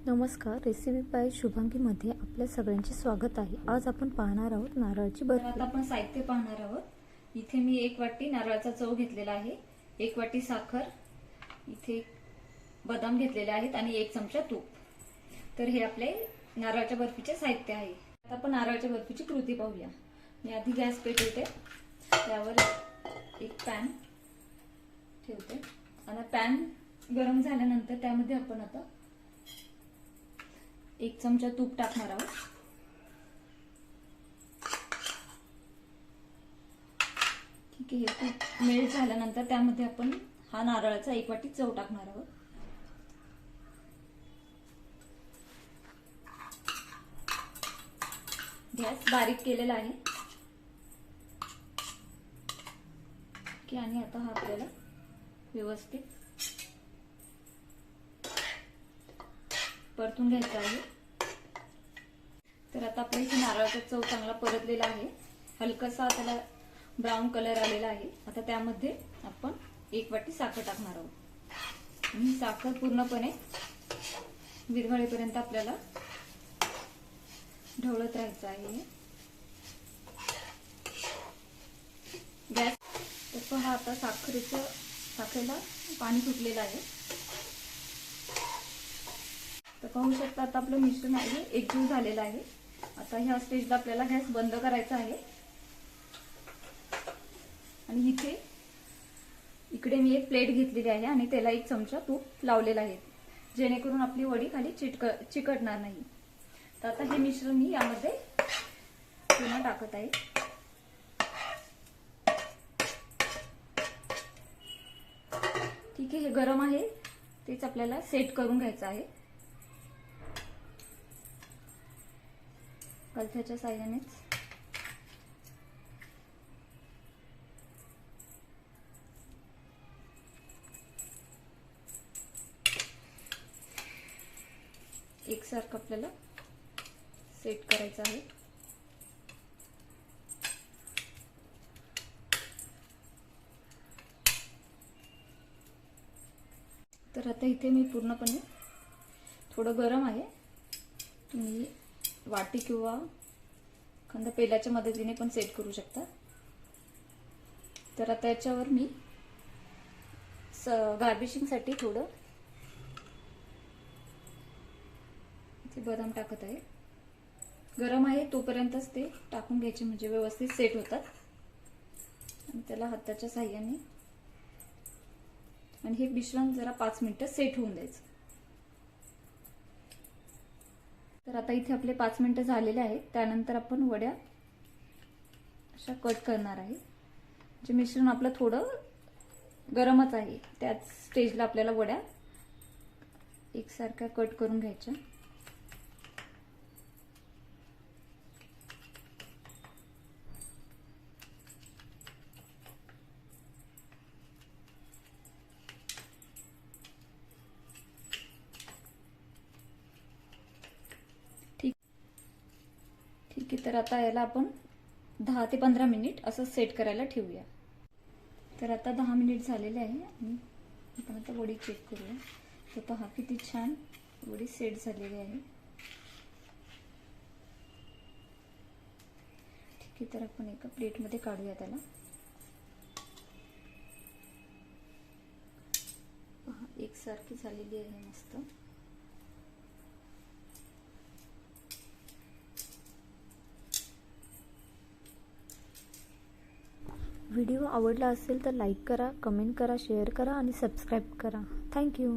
नमस्कार, recipe bye शुभांगीमध्ये आपल्या सगळ्यांचे स्वागत आहे। आज आपण पाहणार आहोत नारळाची बर्फी। आता आपण साहित्य पाहणार आहोत। इथे मी 1 वाटी नारळाचा चव घेतलेला आहे, 1 वाटी साखर, इथे बदाम घेतलेले आहेत आणि 1 चमचा तूप। तर हे आपले नारळाच्या बर्फीचे साहित्य आहे। आता आपण नारळाच्या बर्फीची कृती पाहूया। मी आधी गॅस पेटवते, त्यावर एक पॅन ठेवते आणि पॅन गरम झाल्यानंतर त्यामध्ये आपण आता 1 चमचा तूप टाकणार आहोत। ठीक आहे, हे तूप मेल्ट झाल्यानंतर त्यामध्ये आपण हा नारळाचा 1 वाटी चव टाकणार आहोत। गॅस बारीक केलेला आहे की आणि आता हा आपल्याला व्यवस्थित परतून घ्यायचा आहे। तर आता आपल्या इथे नारळाचा चव चांगला परतलेला आहे, हलकासा त्याला ब्राऊन कलर आलेला आहे। आता त्यामध्ये आपण 1 वाटी साखर टाकणार आहोत आणि साखर पूर्णपणे विरघळेपर्यंत आपल्याला ढवळत राहायचं आहे। गॅस तर पहा, आता साखरेला पाणी सुटलेलं आहे। तर पाहू शकता आता आपलं मिश्रण आहे एकजीव झालेलं आहे। आता ह्या स्टेजला आपल्याला गॅस बंद करायचा आहे आणि इकडे मी एक प्लेट घेतलेली आहे आणि त्याला 1 चमचा तूप लावलेला आहे, जेणेकरून आपली वडी खाली चिकटणार नाही। तर आता हे मिश्रण मी यामध्ये पुन्हा टाकत आहे। ठीक आहे, हे गरम आहे, तेच आपल्याला सेट करून घ्यायचं आहे। कलथ्याच्या साहाय्यानेच एकसारखं आपल्याला सेट करायचं आहे। तर आता इथे मी पूर्णपणे थोडं गरम आहे, तुम्ही वाटी किंवा एखाद्या पेल्याच्या मदतीने पण सेट करू शकता। तर आता याच्यावर मी गार्निशिंग साठी थोडं इथे बदाम टाकत आहे। गरम आहे तोपर्यंतच ते टाकून घ्यायचे, म्हणजे व्यवस्थित सेट होतात आणि त्याला हाताच्या साहाय्याने आणि हे मिश्रण जरा 5 मिनिटं सेट होऊन द्यायचं। तर आता इथे आपले 5 मिनिटं झालेले आहेत। त्यानंतर आपण वड्या अशा कट करणार आहे। जे मिश्रण आपलं थोडं गरमच आहे, त्याच स्टेजला आपल्याला वड्या एकसारख्या कट करून घ्यायच्या। ठीक आहे, तर आता याला आपण 10 ते 15 मिनिट असं सेट करायला ठेवूया। तर आता 10 मिनिट झालेले आहे आणि आपण आता वडी चेक करूया। तर पहा किती छान वडी सेट झालेली आहे। ठीक आहे, तर आपण एका प्लेटमध्ये काढूया त्याला। पहा एकसारखी झालेली आहे मस्त। व्हिडिओ आवडला असेल तर लाईक करा, कमेंट करा, शेअर करा आणि सबस्क्राईब करा। थँक्यू।